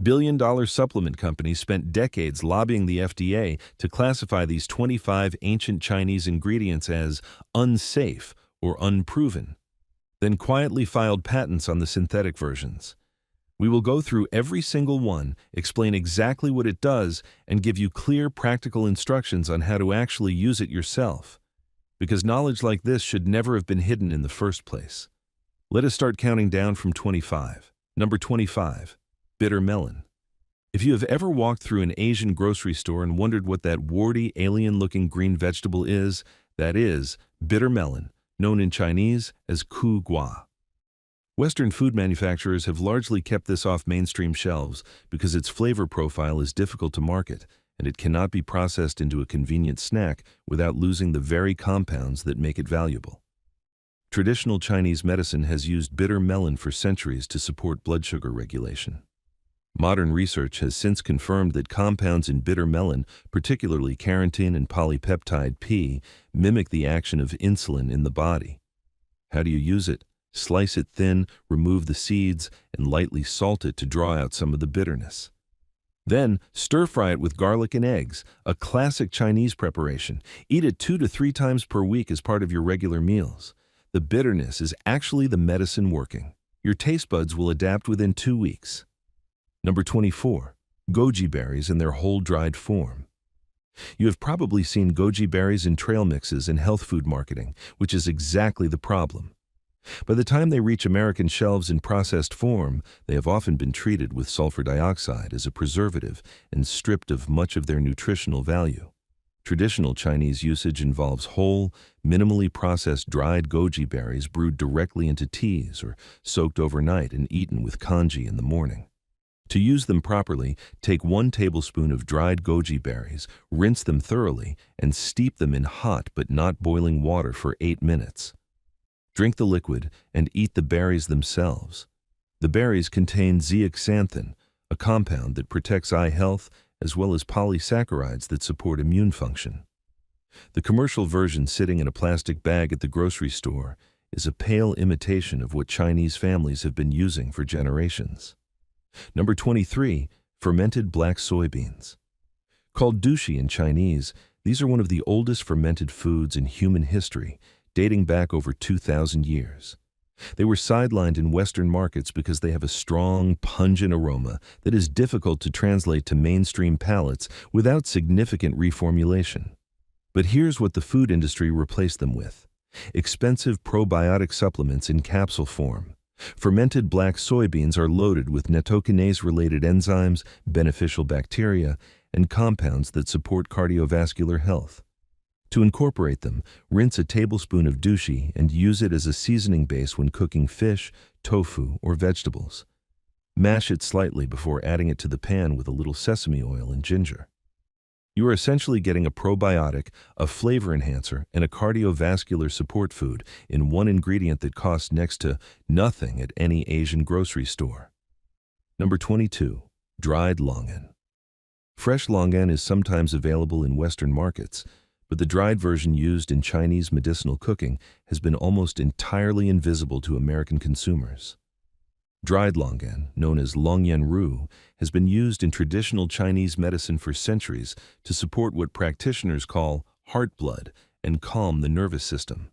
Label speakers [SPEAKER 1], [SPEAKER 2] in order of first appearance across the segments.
[SPEAKER 1] Billion-dollar supplement companies spent decades lobbying the FDA to classify these 25 ancient Chinese ingredients as unsafe or unproven, then quietly filed patents on the synthetic versions. We will go through every single one, explain exactly what it does, and give you clear, practical instructions on how to actually use it yourself. Because knowledge like this should never have been hidden in the first place. Let us start counting down from 25. Number 25. Bitter melon. If you have ever walked through an Asian grocery store and wondered what that warty, alien-looking green vegetable is, that is bitter melon, known in Chinese as ku gua. Western food manufacturers have largely kept this off mainstream shelves because its flavor profile is difficult to market, and it cannot be processed into a convenient snack without losing the very compounds that make it valuable. Traditional Chinese medicine has used bitter melon for centuries to support blood sugar regulation. Modern research has since confirmed that compounds in bitter melon, particularly carotene and polypeptide P, mimic the action of insulin in the body. How do you use it? Slice it thin, remove the seeds, and lightly salt it to draw out some of the bitterness. Then, stir-fry it with garlic and eggs, a classic Chinese preparation. Eat it 2 to 3 times per week as part of your regular meals. The bitterness is actually the medicine working. Your taste buds will adapt within 2 weeks. Number 24. Goji berries in their whole dried form. You have probably seen goji berries in trail mixes and health food marketing, which is exactly the problem. By the time they reach American shelves in processed form, they have often been treated with sulfur dioxide as a preservative and stripped of much of their nutritional value. Traditional Chinese usage involves whole, minimally processed dried goji berries brewed directly into teas or soaked overnight and eaten with congee in the morning. To use them properly, take 1 tablespoon of dried goji berries, rinse them thoroughly, and steep them in hot but not boiling water for 8 minutes. Drink the liquid and eat the berries themselves. The berries contain zeaxanthin, a compound that protects eye health, as well as polysaccharides that support immune function. The commercial version sitting in a plastic bag at the grocery store is a pale imitation of what Chinese families have been using for generations. Number 23. Fermented black soybeans. Called dushi in Chinese, these are one of the oldest fermented foods in human history, dating back over 2,000 years. They were sidelined in Western markets because they have a strong, pungent aroma that is difficult to translate to mainstream palates without significant reformulation. But here's what the food industry replaced them with: expensive probiotic supplements in capsule form. Fermented black soybeans are loaded with nattokinase-related enzymes, beneficial bacteria, and compounds that support cardiovascular health. To incorporate them, rinse a tablespoon of dushi and use it as a seasoning base when cooking fish, tofu, or vegetables. Mash it slightly before adding it to the pan with a little sesame oil and ginger. You are essentially getting a probiotic, a flavor enhancer, and a cardiovascular support food in one ingredient that costs next to nothing at any Asian grocery store. Number 22. Dried longan. Fresh longan is sometimes available in Western markets, but the dried version used in Chinese medicinal cooking has been almost entirely invisible to American consumers. Dried longan, known as longan has been used in traditional Chinese medicine for centuries to support what practitioners call heart blood and calm the nervous system.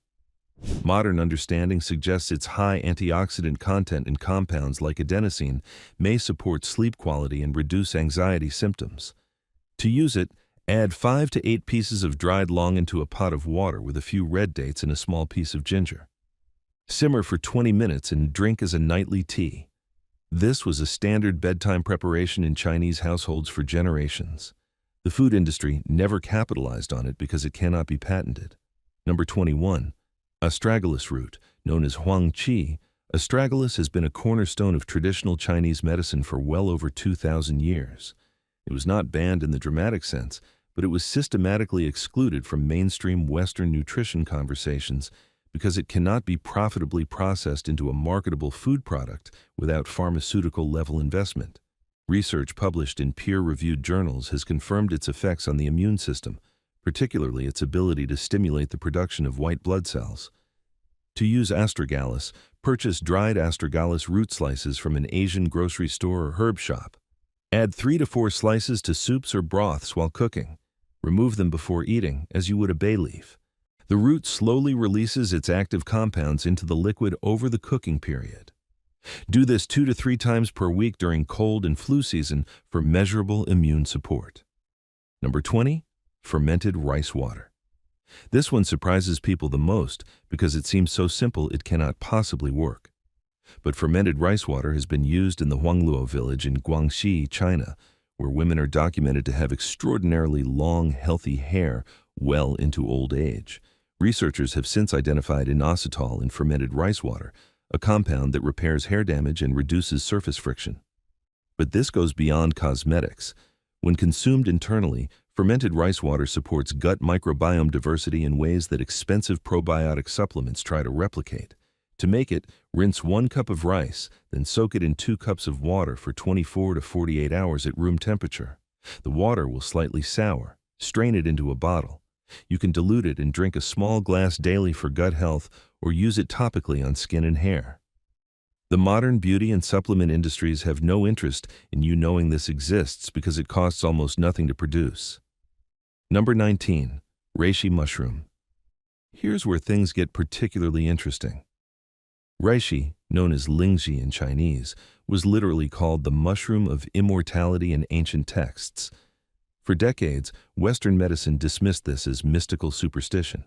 [SPEAKER 1] Modern understanding suggests its high antioxidant content and compounds like adenosine may support sleep quality and reduce anxiety symptoms. To use it, add 5 to 8 pieces of dried longan to a pot of water with a few red dates and a small piece of ginger. Simmer for 20 minutes and drink as a nightly tea. This was a standard bedtime preparation in Chinese households for generations. The food industry never capitalized on it because it cannot be patented. Number 21. Astragalus root, known as huang qi. Astragalus has been a cornerstone of traditional Chinese medicine for well over 2,000 years. It was not banned in the dramatic sense, but it was systematically excluded from mainstream Western nutrition conversations because it cannot be profitably processed into a marketable food product without pharmaceutical-level investment. Research published in peer-reviewed journals has confirmed its effects on the immune system, particularly its ability to stimulate the production of white blood cells. To use Astragalus, purchase dried Astragalus root slices from an Asian grocery store or herb shop. Add 3 to 4 slices to soups or broths while cooking. Remove them before eating, as you would a bay leaf. The root slowly releases its active compounds into the liquid over the cooking period. Do this 2 to 3 times per week during cold and flu season for measurable immune support. Number 20. Fermented rice water. This one surprises people the most because it seems so simple it cannot possibly work. But fermented rice water has been used in the Huangluo village in Guangxi, China, where women are documented to have extraordinarily long, healthy hair well into old age. Researchers have since identified inositol in fermented rice water, a compound that repairs hair damage and reduces surface friction. But this goes beyond cosmetics. When consumed internally, fermented rice water supports gut microbiome diversity in ways that expensive probiotic supplements try to replicate. To make it, rinse 1 cup of rice, then soak it in 2 cups of water for 24 to 48 hours at room temperature. The water will slightly sour. Strain it into a bottle. You can dilute it and drink a small glass daily for gut health or use it topically on skin and hair. The modern beauty and supplement industries have no interest in you knowing this exists because it costs almost nothing to produce. Number 19. Reishi mushroom. Here's where things get particularly interesting. Reishi, known as lingji in Chinese, was literally called the mushroom of immortality in ancient texts. For decades, Western medicine dismissed this as mystical superstition.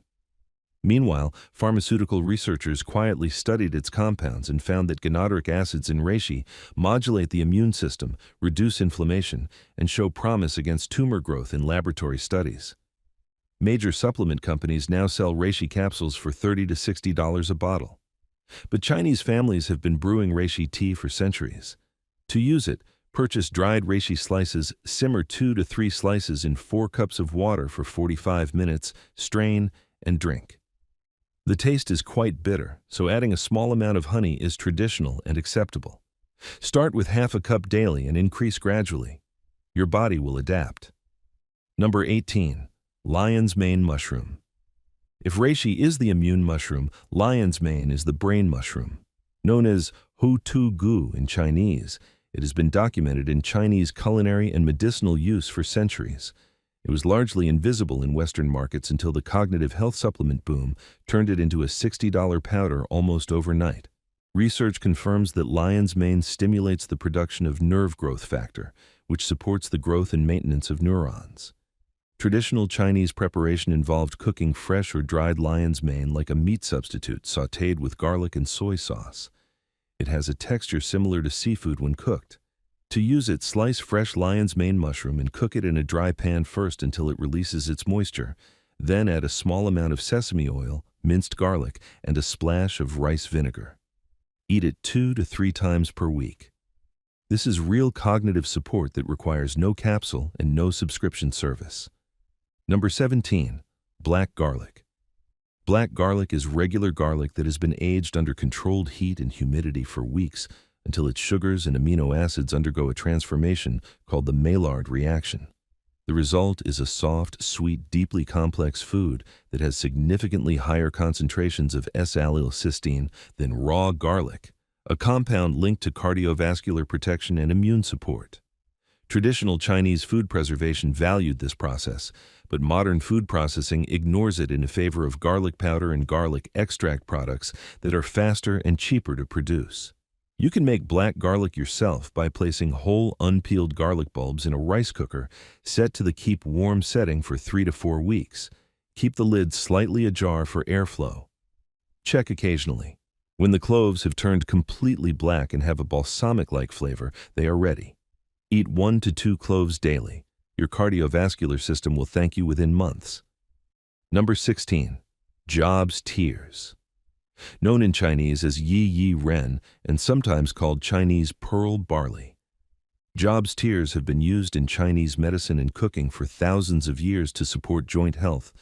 [SPEAKER 1] Meanwhile, pharmaceutical researchers quietly studied its compounds and found that gonadric acids in reishi modulate the immune system, reduce inflammation, and show promise against tumor growth in laboratory studies. Major supplement companies now sell reishi capsules for $30 to $60 a bottle. But Chinese families have been brewing reishi tea for centuries. To use it, purchase dried reishi slices, simmer 2 to 3 slices in 4 cups of water for 45 minutes, strain, and drink. The taste is quite bitter, so adding a small amount of honey is traditional and acceptable. Start with half a cup daily and increase gradually. Your body will adapt. Number 18. Lion's mane mushroom. If reishi is the immune mushroom, lion's mane is the brain mushroom. Known as hu tu gu in Chinese, it has been documented in Chinese culinary and medicinal use for centuries. It was largely invisible in Western markets until the cognitive health supplement boom turned it into a $60 powder almost overnight. Research confirms that lion's mane stimulates the production of nerve growth factor, which supports the growth and maintenance of neurons. Traditional Chinese preparation involved cooking fresh or dried lion's mane like a meat substitute sautéed with garlic and soy sauce. It has a texture similar to seafood when cooked. To use it, slice fresh lion's mane mushroom and cook it in a dry pan first until it releases its moisture. Then add a small amount of sesame oil, minced garlic, and a splash of rice vinegar. Eat it 2 to 3 times per week. This is real cognitive support that requires no capsule and no subscription service. Number 17. Black garlic. Black garlic is regular garlic that has been aged under controlled heat and humidity for weeks until its sugars and amino acids undergo a transformation called the Maillard reaction. The result is a soft, sweet, deeply complex food that has significantly higher concentrations of S-allylcysteine than raw garlic, a compound linked to cardiovascular protection and immune support. Traditional Chinese food preservation valued this process, but modern food processing ignores it in favor of garlic powder and garlic extract products that are faster and cheaper to produce. You can make black garlic yourself by placing whole unpeeled garlic bulbs in a rice cooker set to the keep warm setting for 3 to 4 weeks. Keep the lid slightly ajar for airflow. Check occasionally. When the cloves have turned completely black and have a balsamic-like flavor, they are ready. Eat 1 to 2 cloves daily. Your cardiovascular system will thank you within months. Number 16. Job's tears. Known in Chinese as yi yi ren and sometimes called Chinese pearl barley. Job's tears have been used in Chinese medicine and cooking for thousands of years to support joint health,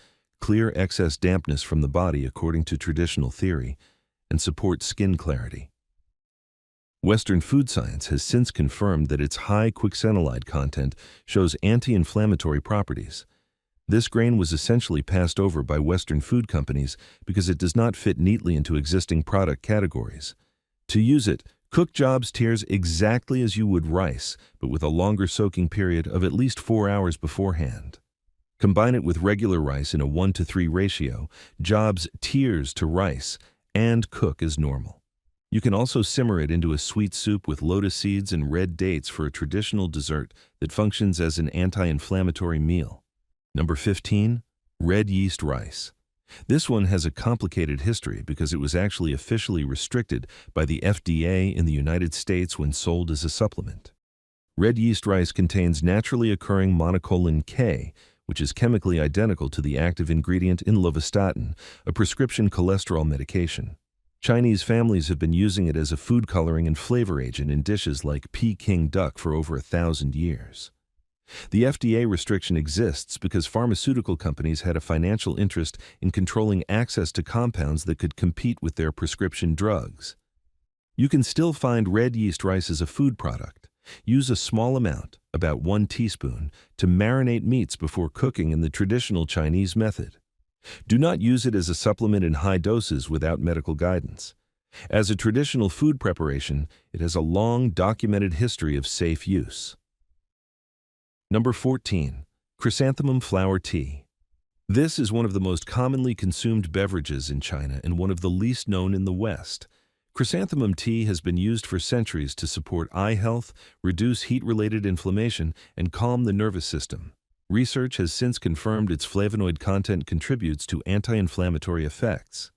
[SPEAKER 1] clear excess dampness from the body according to traditional theory, and support skin clarity. Western food science has since confirmed that its high quickenolide content shows anti-inflammatory properties. This grain was essentially passed over by Western food companies because it does not fit neatly into existing product categories. To use it, Cook jobs tears exactly as you would rice, but with a longer soaking period of at least 4 hours beforehand. Combine it with regular rice in a 1:3 ratio, jobs tears to rice, and cook as normal. You can also simmer it into a sweet soup with lotus seeds and red dates for a traditional dessert that functions as an anti-inflammatory meal. Number 15. Red yeast rice. This one has a complicated history because it was actually officially restricted by the FDA in the United States when sold as a supplement. Red yeast rice contains naturally occurring monocolin K, which is chemically identical to the active ingredient in lovastatin, a prescription cholesterol medication. Chinese families have been using it as a food coloring and flavor agent in dishes like Peking duck for over 1,000 years. The FDA restriction exists because pharmaceutical companies had a financial interest in controlling access to compounds that could compete with their prescription drugs. You can still find red yeast rice as a food product. Use a small amount, about 1 teaspoon, to marinate meats before cooking in the traditional Chinese method. Do not use it as a supplement in high doses without medical guidance. As a traditional food preparation, it has a long documented history of safe use. Number 14. Chrysanthemum flower tea. This is one of the most commonly consumed beverages in China and one of the least known in the West. Chrysanthemum tea has been used for centuries to support eye health, reduce heat-related inflammation, and calm the nervous system. Research has since confirmed its flavonoid content contributes to anti-inflammatory effects.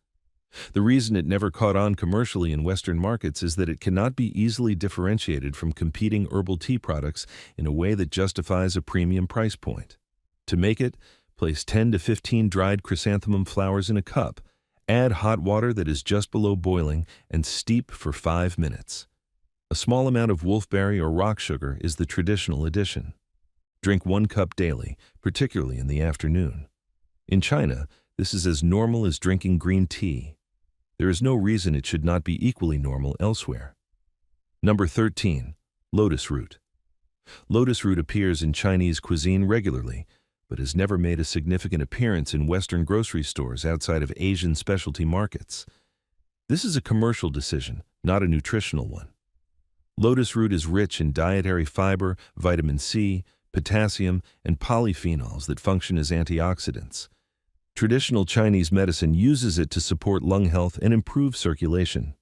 [SPEAKER 1] The reason it never caught on commercially in Western markets is that it cannot be easily differentiated from competing herbal tea products in a way that justifies a premium price point. To make it, place 10 to 15 dried chrysanthemum flowers in a cup. Add hot water that is just below boiling and steep for 5 minutes. A small amount of wolfberry or rock sugar is the traditional addition. Drink 1 cup daily, particularly in the afternoon. In China, this is as normal as drinking green tea. There is no reason it should not be equally normal elsewhere. Number 13. Lotus root. Lotus root appears in Chinese cuisine regularly, but has never made a significant appearance in Western grocery stores outside of Asian specialty markets. This is a commercial decision, not a nutritional one. Lotus root is rich in dietary fiber, vitamin C, potassium, and polyphenols that function as antioxidants. Traditional Chinese medicine uses it to support lung health and improve circulation.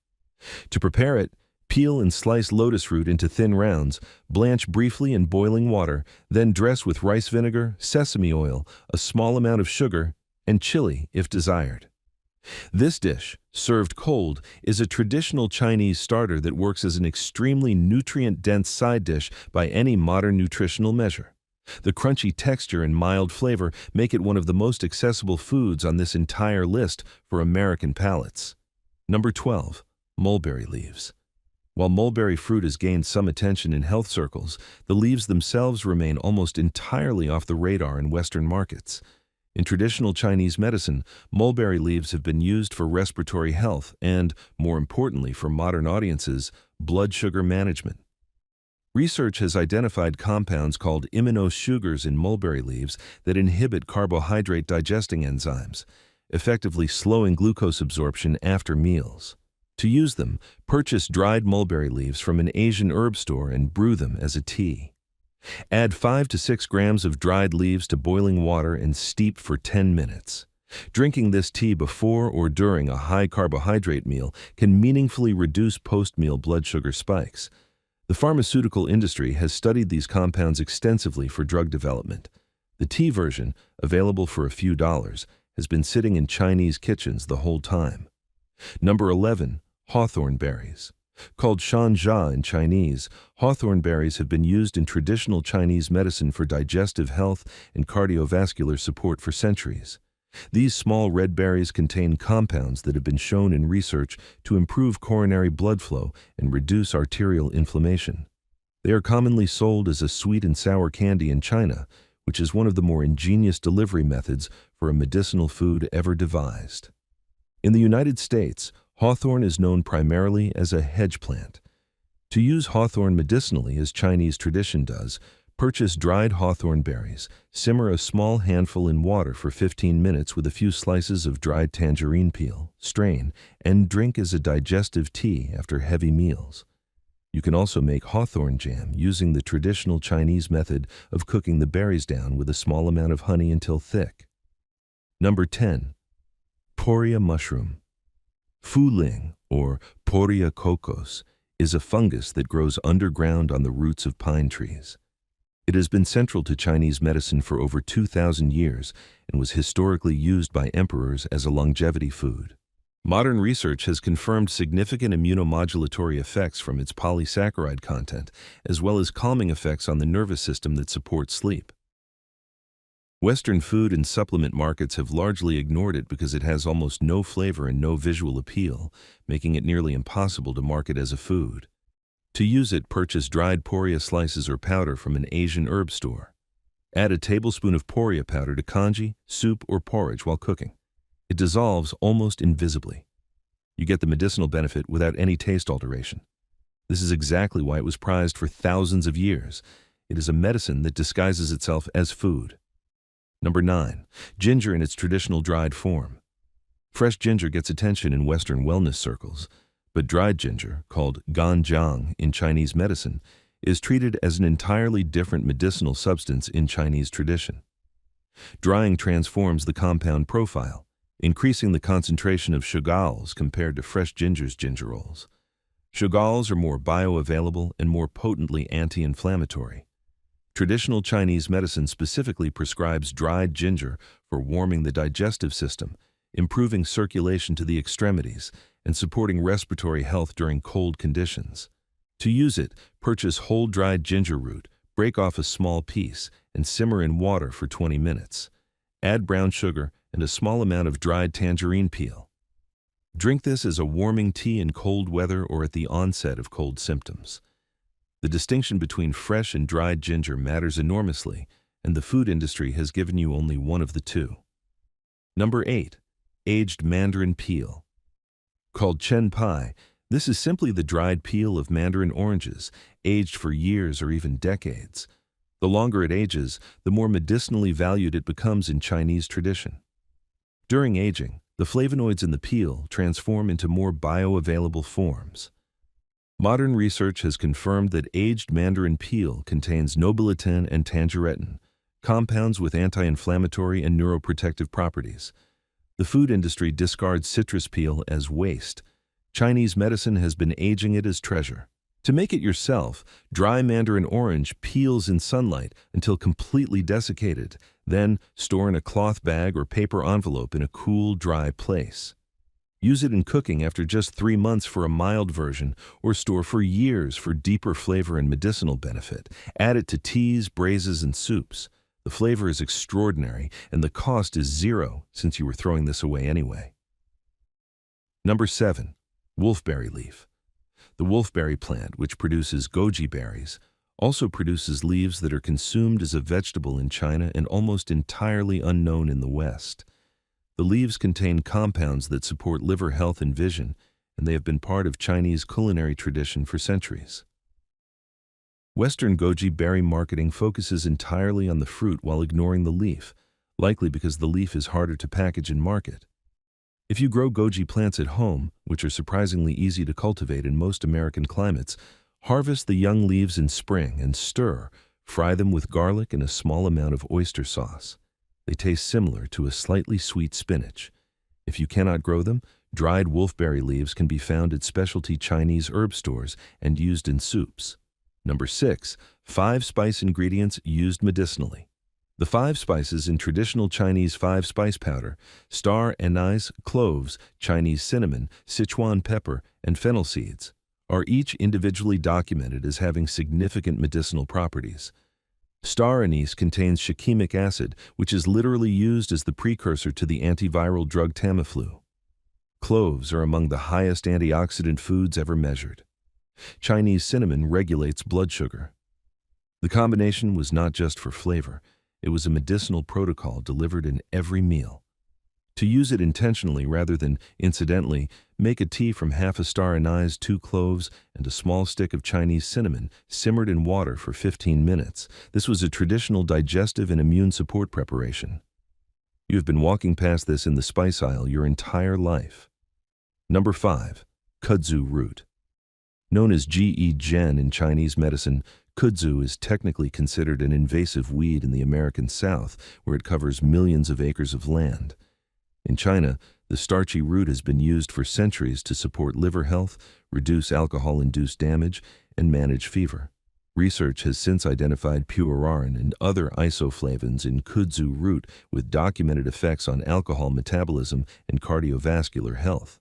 [SPEAKER 1] To prepare it, peel and slice lotus root into thin rounds, blanch briefly in boiling water, then dress with rice vinegar, sesame oil, a small amount of sugar, and chili if desired. This dish, served cold, is a traditional Chinese starter that works as an extremely nutrient-dense side dish by any modern nutritional measure. The crunchy texture and mild flavor make it one of the most accessible foods on this entire list for American palates. Number 12. Mulberry leaves. While mulberry fruit has gained some attention in health circles, the leaves themselves remain almost entirely off the radar in Western markets. In traditional Chinese medicine, mulberry leaves have been used for respiratory health and, more importantly for modern audiences, blood sugar management. Research has identified compounds called aminosugars in mulberry leaves that inhibit carbohydrate digesting enzymes, effectively slowing glucose absorption after meals. To use them, purchase dried mulberry leaves from an Asian herb store and brew them as a tea. Add 5 to 6 grams of dried leaves to boiling water and steep for 10 minutes. Drinking this tea before or during a high-carbohydrate meal can meaningfully reduce post-meal blood sugar spikes. The pharmaceutical industry has studied these compounds extensively for drug development. The tea version, available for a few dollars, has been sitting in Chinese kitchens the whole time. Number 11. Hawthorn berries. Called shanjia in Chinese, hawthorn berries have been used in traditional Chinese medicine for digestive health and cardiovascular support for centuries. These small red berries contain compounds that have been shown in research to improve coronary blood flow and reduce arterial inflammation. They are commonly sold as a sweet and sour candy in China, which is one of the more ingenious delivery methods for a medicinal food ever devised. In the United States, hawthorn is known primarily as a hedge plant. To use hawthorn medicinally as Chinese tradition does, purchase dried hawthorn berries, simmer a small handful in water for 15 minutes with a few slices of dried tangerine peel, strain, and drink as a digestive tea after heavy meals. You can also make hawthorn jam using the traditional Chinese method of cooking the berries down with a small amount of honey until thick. Number 10. Poria mushroom. Fuling, or Poria cocos, is a fungus that grows underground on the roots of pine trees. It has been central to Chinese medicine for over 2,000 years and was historically used by emperors as a longevity food. Modern research has confirmed significant immunomodulatory effects from its polysaccharide content, as well as calming effects on the nervous system that support sleep. Western food and supplement markets have largely ignored it because it has almost no flavor and no visual appeal, making it nearly impossible to market as a food. To use it, purchase dried Poria slices or powder from an Asian herb store. Add a tablespoon of Poria powder to congee, soup, or porridge while cooking. It dissolves almost invisibly. You get the medicinal benefit without any taste alteration. This is exactly why it was prized for thousands of years. It is a medicine that disguises itself as food. Number 9. Ginger in its traditional dried form. Fresh ginger gets attention in Western wellness circles, but dried ginger, called ganjiang in Chinese medicine, is treated as an entirely different medicinal substance in Chinese tradition. Drying transforms the compound profile, increasing the concentration of shugals compared to fresh ginger's gingerols. Shugals are more bioavailable and more potently anti-inflammatory. Traditional Chinese medicine specifically prescribes dried ginger for warming the digestive system, improving circulation to the extremities, and supporting respiratory health during cold conditions. To use it, purchase whole dried ginger root, break off a small piece, and simmer in water for 20 minutes. Add brown sugar and a small amount of dried tangerine peel. Drink this as a warming tea in cold weather or at the onset of cold symptoms. The distinction between fresh and dried ginger matters enormously, and the food industry has given you only one of the two. Number 8. Aged mandarin peel. Called chen pai, this is simply the dried peel of mandarin oranges, aged for years or even decades. The longer it ages, the more medicinally valued it becomes in Chinese tradition. During aging, the flavonoids in the peel transform into more bioavailable forms. Modern research has confirmed that aged mandarin peel contains nobiletin and tangeretin, compounds with anti-inflammatory and neuroprotective properties. The food industry discards citrus peel as waste. Chinese medicine has been aging it as treasure. To make it yourself, dry mandarin orange peels in sunlight until completely desiccated, then store in a cloth bag or paper envelope in a cool, dry place. Use it in cooking after just 3 months for a mild version, or store for years for deeper flavor and medicinal benefit. Add it to teas, braises, and soups. The flavor is extraordinary, and the cost is zero since you were throwing this away anyway. Number 7. Wolfberry leaf. The wolfberry plant, which produces goji berries, also produces leaves that are consumed as a vegetable in China and almost entirely unknown in the West. The leaves contain compounds that support liver health and vision, and they have been part of Chinese culinary tradition for centuries. Western goji berry marketing focuses entirely on the fruit while ignoring the leaf, likely because the leaf is harder to package and market. If you grow goji plants at home, which are surprisingly easy to cultivate in most American climates, harvest the young leaves in spring and stir, fry them with garlic and a small amount of oyster sauce. They taste similar to a slightly sweet spinach. If you cannot grow them, dried wolfberry leaves can be found at specialty Chinese herb stores and used in soups. Number 6. 5 spice ingredients used medicinally. The 5 spices in traditional Chinese 5-spice powder, star anise, cloves, Chinese cinnamon, Sichuan pepper, and fennel seeds, are each individually documented as having significant medicinal properties. Star anise contains shikimic acid, which is literally used as the precursor to the antiviral drug Tamiflu. Cloves are among the highest antioxidant foods ever measured. Chinese cinnamon regulates blood sugar. The combination was not just for flavor. It was a medicinal protocol delivered in every meal. To use it intentionally rather than incidentally, make a tea from half a star anise, 2 cloves, and a small stick of Chinese cinnamon, simmered in water for 15 minutes. This was a traditional digestive and immune support preparation. You have been walking past this in the spice aisle your entire life. Number 5. Kudzu root. Known as Gen in Chinese medicine, kudzu is technically considered an invasive weed in the American South, where it covers millions of acres of land. In China, the starchy root has been used for centuries to support liver health, reduce alcohol-induced damage, and manage fever. Research has since identified puerarin and other isoflavones in kudzu root with documented effects on alcohol metabolism and cardiovascular health.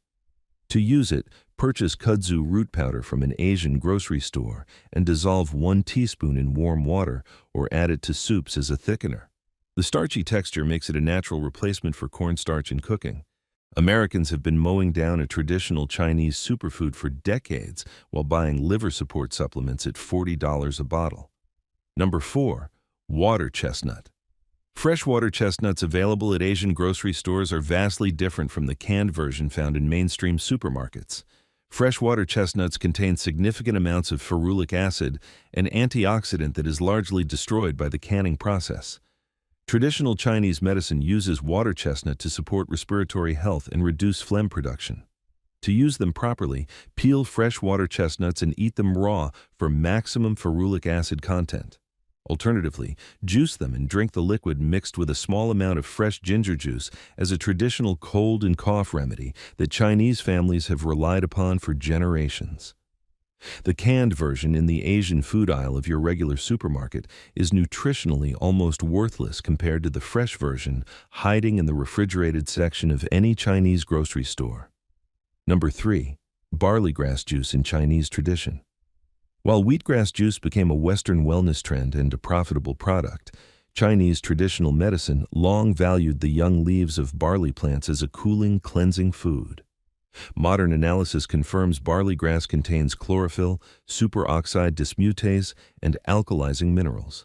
[SPEAKER 1] To use it, purchase kudzu root powder from an Asian grocery store and dissolve 1 teaspoon in warm water or add it to soups as a thickener. The starchy texture makes it a natural replacement for cornstarch in cooking. Americans have been mowing down a traditional Chinese superfood for decades while buying liver support supplements at $40 a bottle. Number 4. Water chestnut. Freshwater chestnuts available at Asian grocery stores are vastly different from the canned version found in mainstream supermarkets. Freshwater chestnuts contain significant amounts of ferulic acid, an antioxidant that is largely destroyed by the canning process. Traditional Chinese medicine uses water chestnut to support respiratory health and reduce phlegm production. To use them properly, peel fresh water chestnuts and eat them raw for maximum ferulic acid content. Alternatively, juice them and drink the liquid mixed with a small amount of fresh ginger juice as a traditional cold and cough remedy that Chinese families have relied upon for generations. The canned version in the Asian food aisle of your regular supermarket is nutritionally almost worthless compared to the fresh version hiding in the refrigerated section of any Chinese grocery store. Number 3. Barley grass juice in Chinese tradition. While wheatgrass juice became a Western wellness trend and a profitable product, Chinese traditional medicine long valued the young leaves of barley plants as a cooling, cleansing food. Modern analysis confirms barley grass contains chlorophyll, superoxide dismutase, and alkalizing minerals.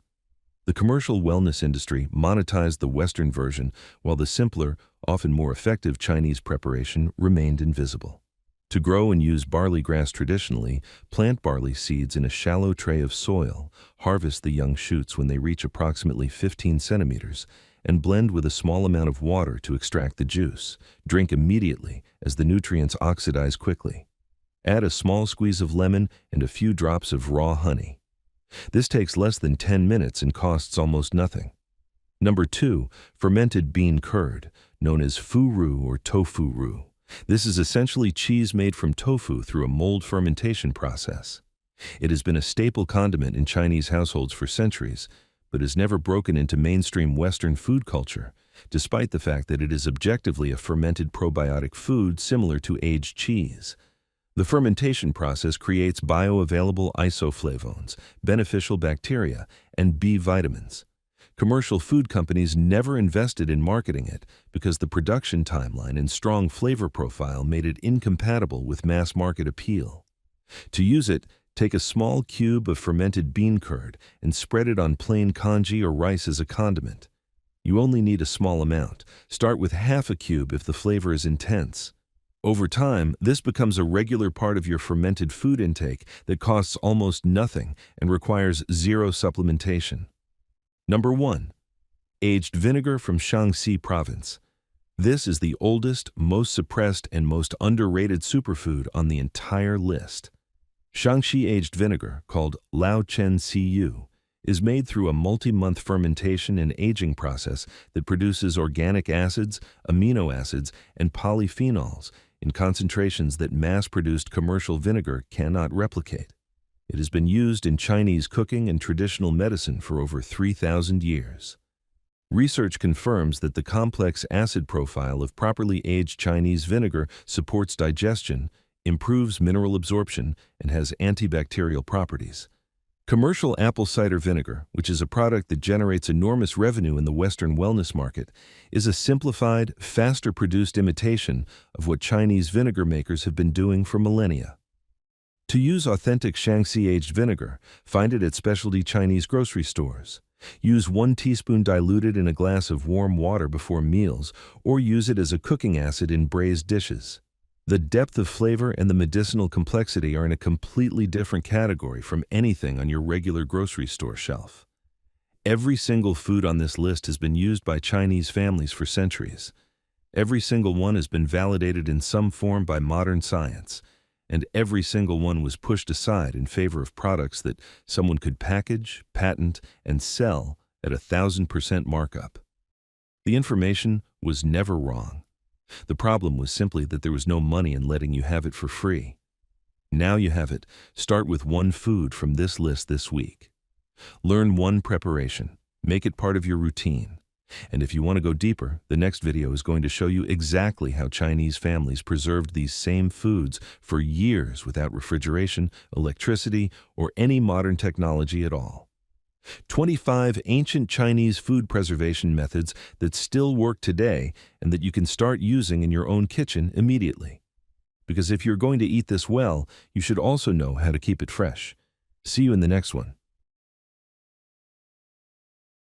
[SPEAKER 1] The commercial wellness industry monetized the Western version, while the simpler, often more effective Chinese preparation remained invisible. To grow and use barley grass traditionally, plant barley seeds in a shallow tray of soil, harvest the young shoots when they reach approximately 15 centimeters, and blend with a small amount of water to extract the juice. Drink immediately as the nutrients oxidize quickly. Add a small squeeze of lemon and a few drops of raw honey. This takes less than 10 minutes and costs almost nothing. Number 2. Fermented bean curd, known as furu or tofu roux. This is essentially cheese made from tofu through a mold fermentation process. It has been a staple condiment in Chinese households for centuries, but has never broken into mainstream Western food culture, despite the fact that it is objectively a fermented probiotic food similar to aged cheese. The fermentation process creates bioavailable isoflavones, beneficial bacteria, and B vitamins. Commercial food companies never invested in marketing it because the production timeline and strong flavor profile made it incompatible with mass market appeal. To use it, take a small cube of fermented bean curd and spread it on plain congee or rice as a condiment. You only need a small amount. Start with half a cube if the flavor is intense. Over time, this becomes a regular part of your fermented food intake that costs almost nothing and requires zero supplementation. Number 1. Aged vinegar from Shaanxi province. This is the oldest, most suppressed, and most underrated superfood on the entire list. Shaanxi aged vinegar, called Lao Chen Cu, is made through a multi-month fermentation and aging process that produces organic acids, amino acids, and polyphenols in concentrations that mass-produced commercial vinegar cannot replicate. It has been used in Chinese cooking and traditional medicine for over 3,000 years. Research confirms that the complex acid profile of properly aged Chinese vinegar supports digestion, improves mineral absorption, and has antibacterial properties. Commercial apple cider vinegar, which is a product that generates enormous revenue in the Western wellness market, is a simplified, faster-produced imitation of what Chinese vinegar makers have been doing for millennia. To use authentic Shaanxi aged vinegar, find it at specialty Chinese grocery stores. Use 1 teaspoon diluted in a glass of warm water before meals, or use it as a cooking acid in braised dishes. The depth of flavor and the medicinal complexity are in a completely different category from anything on your regular grocery store shelf. Every single food on this list has been used by Chinese families for centuries. Every single one has been validated in some form by modern science, and every single one was pushed aside in favor of products that someone could package, patent, and sell at 1,000% markup. The information was never wrong. The problem was simply that there was no money in letting you have it for free. Now you have it. Start with one food from this list this week. Learn one preparation. Make it part of your routine. And if you want to go deeper, the next video is going to show you exactly how Chinese families preserved these same foods for years without refrigeration, electricity, or any modern technology at all. 25 ancient Chinese food preservation methods that still work today and that you can start using in your own kitchen immediately. Because if you're going to eat this well, you should also know how to keep it fresh. See you in the next one.